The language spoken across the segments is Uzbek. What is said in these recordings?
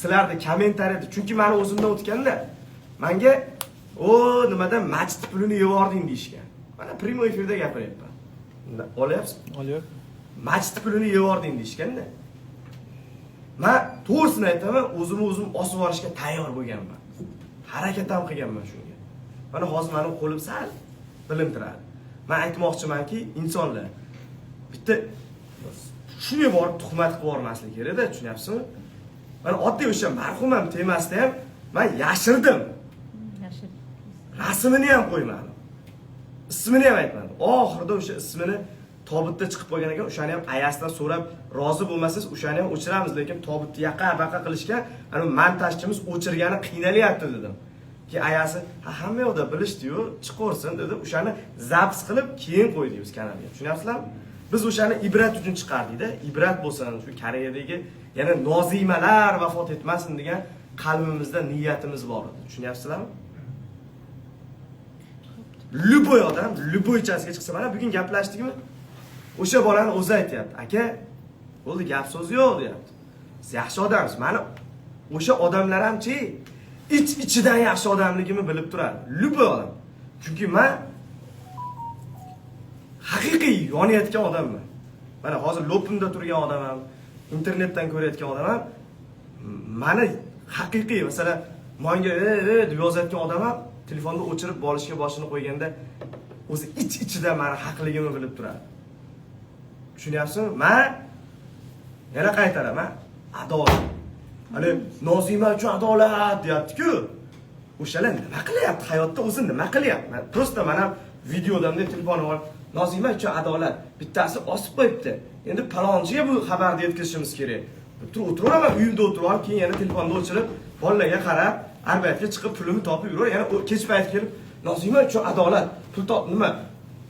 sizlarni kommentariyada, chunki meni o'zimdan o'tganda menga o nimadan masjid pulini yeyording deyishgan. Mana prямой efirda gapiryapman. Olyapsiz? Olyapti. Masjid pulini yeyording deyishganda. Men to'g'risini aytaman, o'zim osib olishga tayyor bo'lganman. Harakat ham qilganman shunga. Mana hozir mening qo'lim sal bilintiradi. Men aytmoqchimanki, insonlar bitta shunga borib tuhmat qilib yormaslik kerak-da, tushunyapsizmi? Mana oddiy o'sha marhumam temasida ham men yashirdim. Rasmini ham qo'ymadim. Ismini ham aytmadim. Oxirida o'sha ismini tobutda chiqib qolgan ekan, o'shani ham ayasdan so'rab, rozi bo'lmasangiz o'shani ham o'chiramiz, lekin tobutni yaqa-baqa qilishga, ana montajchimiz o'chirgani qiynalyapti dedim. Ki ayasi, hamma yoqda bilishdi-yu, chiqorsin dedi. O'shani zaps qilib keyin qo'ydik biz kanalga. Tushunyapsizlarmi? Biz o'shani ibrat uchun chiqardik-da, ibrat bo'lsin, shu Koreyadagi yana nozimalar vafot etmasin degan qalbimizda niyatimiz bor edi. Tushunyapsizlarmi? Любой odam, любой chasga chiqsa, mana bugun gaplashdikmi? O'sha bolani o'zi aytayapti. Aka, bo'ldi, gap so'z yo'q, deyapti. Siz yaxshi odamsiz. Mana o'sha odamlar hamchi ichidan yaxshi odamligimni bilib turadi. Любой odam. Chunki men haqiqiy yonayotgan odamman. Mana hozir lopimda turgan odamam, internetdan ko'rayotgan odamam, meni haqiqiy, masalan, menga deb yozayotgan odamam telefonni o'chirib bolishga boshini qo'yganda o'zi ichidan meni haqligimni bilib turadi. Tushunyapsizmi? Men yana qaytaraman, adolat. Hali Nozima uchun adolat deyapti-ku. O'shalar nima qilyapti hayotda, o'zi nima qilyapti? Men prosta mana videodamda telefonim olib, Nozima uchun adolat. Bittasi osib qo'yibdi. Endi palonchiga bu xabarni yetkazishimiz kerak. O'tiraman, uyimda o'tirib, keyin yana telefonni o'chirib, bolalarga qarab, arbayatga chiqib pulini topib yuraver. Yana kech payt kelib, Nozima uchun adolat. Pul top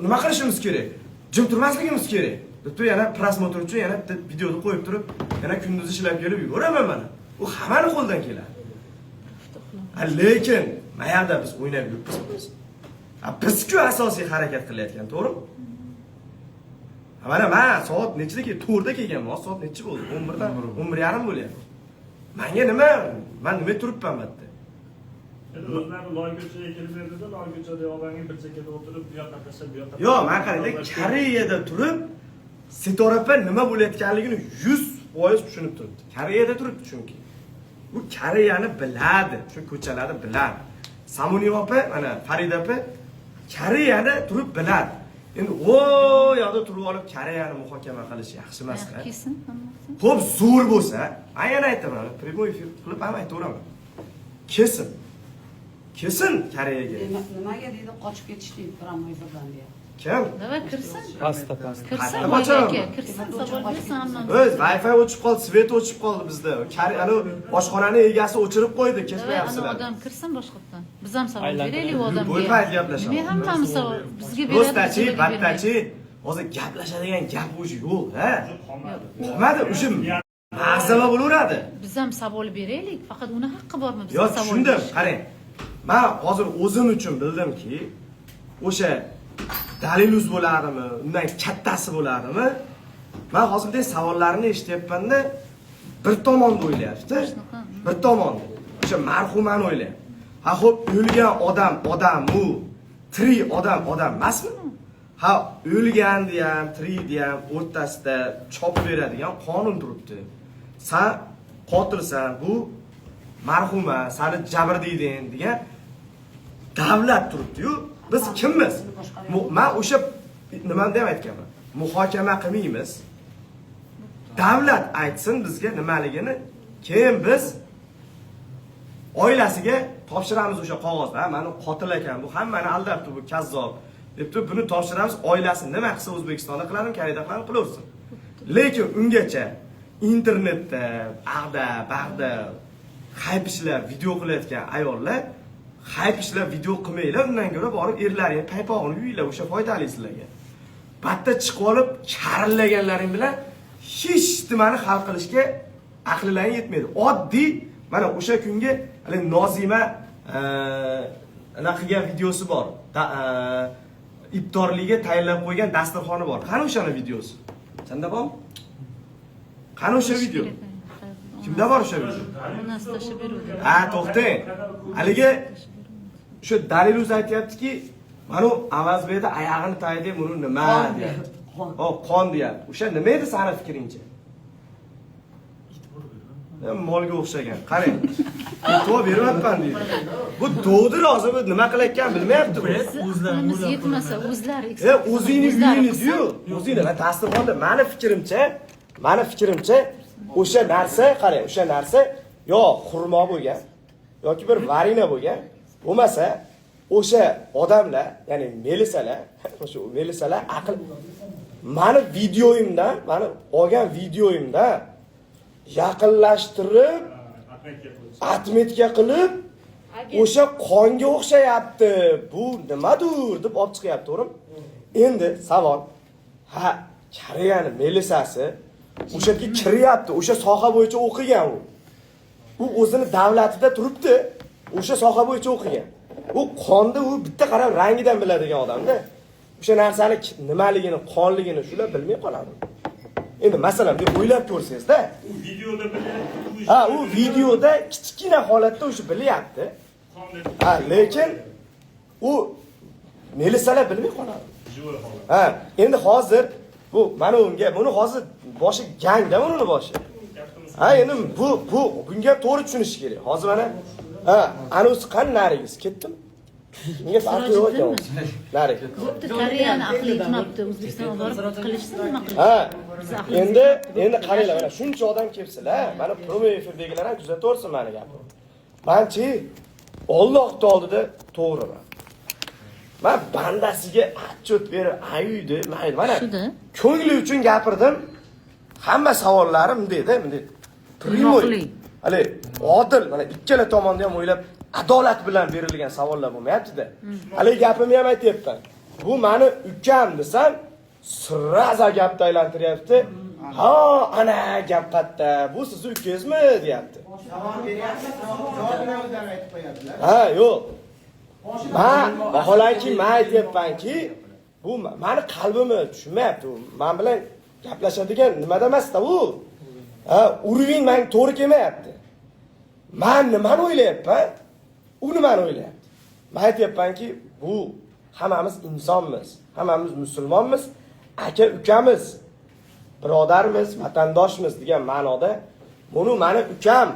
nima qilishimiz kerak? Jim turmasligimiz kerak. Deb yana prosmotr uchun yana videoni qo'yib turib, yana kunduz ishlab kelib yuboraman mana. U hammani qo'ldan keladi. Lekin mayada biz o'ynab yuribmiz. Biz-ku asosiy harakat qilayotgan, to'g'rimi? Mana men soat nechida 4da kelganman, soat nechi bo'ldi? 11dan 11:30 bo'lyapti. Menga nima? Men nima turibman bu yerda? Endi o'zlari loyko'chaga kelib berdi-da, loyko'chada odamga bir chekada o'tirib, bu yoqqa tashlab, bu yoqqa. Yo'q, men qarayda Koreyada turib, Setorapa nima bo'layotganligini 100% tushunib turibdi. Koreyada turibdi chunki. Bu Koreyani biladi, shu ko'chalarni biladi. Samoniy opa, mana Farida opa Koreyani turib biladi. Endi o yoqda turib olib Koreyani muhokama qilish yaxshi emas-da. Kesin, hammasi. Xo'p, zo'r bo'lsa, men yana aytaman, prямой efir qilib ham aytaveraman. Kesin. Kesin Koreyaga. Nimaga deydi qochib ketishdi prямой efirdan deya. Kim? Davay kirsin. Pasta. Kirsin, Qochaman. aka, kirsin, savol bersin hamma. O'z Wi-Fi o'chib qoldi, svet o'chib qoldi bizda. Ana oshxonani egasi o'chirib qo'ydi, Davay, ketmayapsizlar. ana odam kirsin boshqatdan. Biz ham savol beraylik u odamga. Bo'lmaydi gaplashamiz. Men hammamiz savol bizga beradi. Do'stachi, battachi, hozir gaplashadigan gap o'zi yo'q, ha? Qolmadi, o'sha mahzama bo'laveradi. Biz ham savol beraylik, faqat uni haqqi bormi bizga Yo'q, savol tushundim. berish? Qarang. Men hozir o'zim uchun bildimki, o'sha daliluz bo'ladimi, undan kattasi bo'ladimi? Men hozirday savollarni eshityapmanda bir tomonni o'ylayapti. Bir tomonni. O'sha marhumani o'ylayapti. Ha, xo'p, o'lgan odam-u, tirik odam emasmi? Ha, o'lganni ham, tirikni ham o'rtasida chopib beradigan qonun turibdi. Sen qotilsan, bu marhuma, seni jabrdiyden degan davlat turibdi-yu. Biz kimmiz? Men o'sha nimani ham aytganman. Muhokama qilmaymiz. Davlat aytsin bizga nimaligini, keyin biz oilasiga topshiramiz o'sha qog'ozni. Ha, meni qotil ekan, bu hammani aldabdi, bu kazzob deb turib buni topshiramiz. Oilasi nima qilsa O'zbekistonda qiladi, Koreyada qilaversin. Lekin ungacha internetda, bag'da hayp ishlar video qilayotgan ayollar hayp ishlar video qilmanglar, undan ko'ra borib erlaringiz paypog'ini yuyinglar, o'sha foydali sizlarga. Batta chiqib olib karillaganlaring bilan hech nimani hal qilishga aqllaring yetmaydi. Oddiy mana o'sha kunga hali Nozima anaqigan videosi bor. Iftorligiga tayyorlab qo'ygan dasturxoni bor. Qani o'sha videosi? Senda bormi? Qani o'sha video? Kimda bor o'sha video? Onasi tashlab beruvdi. Ha, to'xtang. Haligi shu dalil o'zi aytayaptiki, mana u Avazbekda oyog'ini taydi, buni nima deyapti. Hop, qon deyapti. O'sha nima edi sani fikringcha? Molga o'xshagan. Qarang. To'g'ri beryapman deydi. Bu do'dir hozir bu nima qilayotgan bilmayapti bu. O'zimiz yetmasa, o'zlari O'zingni uyingni-yu, o'zingni va tasdiqonda meni fikrimcha o'sha narsa, qarang, o'sha narsa yo xurmo bo'lgan yoki bir varina bo'lgan, bo'lmasa o'sha odamlar, ya'ni melisalar aql meni videoyimdan, meni olgan videoyimdan yaqinlashtirib atmetka qilib o'sha qonga o'xshayapti. Bu nimadir deb olib chiqyapti, to'g'rimi? Endi savol, ha, Koreyani melisasi o'sha yerga kiryapti, o'sha soha bo'yicha o'qigan u. U o'zini davlatida turibdi, o'sha soha bo'yicha o'qigan. U qonni u bitta qarab rangidan biladigan odamda. O'sha narsani nimaligini, qonligini shular bilmay qoladi. Endi masalan, deb o'ylab ko'rsangiz-da. U videoda bilyapti. Ha, u videoda kichkina holatda o'sha bilyapti. Ha, lekin u melisalar bilmay qoladi. Ha, endi hozir bu mana unga, buni hozir boshi gangda uni boshi. Ha, endi bunga to'g'ri tushunish kerak. Hozir mana ha, anusi qanarigiz ketdim. Bunga farqi yo'q ekan. Nari. Koreyani aqli yetmabdi. O'zbekistonga borib qilishsin, nima qilishsin? Ha. Endi qaranglar, mana shuncha odam kelsalar, mana promo efirdagilar ham kuzataversin meni gapimni. Menchi Alloh oldida to'g'riman. Men bandasiga atchot berib, ayuydi, mayli, mana ko'ngli uchun gapirdim. Hamma savollarim bunday. Primoy. Hali odil, mana ikkala tomonda ham o'ylab adolat bilan berilgan savollar bo'lmayapti-da. Hali gapimni ham aytayapman. Bu meni ukam desam, sirraza gapni aylantiryapti. Ha, ana gap qatta. Bu siz ukangizmi deyapti. Savol beryapti, javobini o'zlari aytib qo'yadilar. Ha, yo'q. Vaholanki men aytayapmanki, bu meni qalbimni tushunmayapti. Men bilan gaplashadigan nimada emas-da u. Ha, urving menga to'g'ri kelmayapti. Men nimani o'ylayapman? U nimani o'ylayapti? Men aytayapmanki, bu hammamiz insonmiz, hammamiz musulmonmiz, aka ukamiz, birodarmiz, vatandoshmiz degan ma'noda buni meni ukam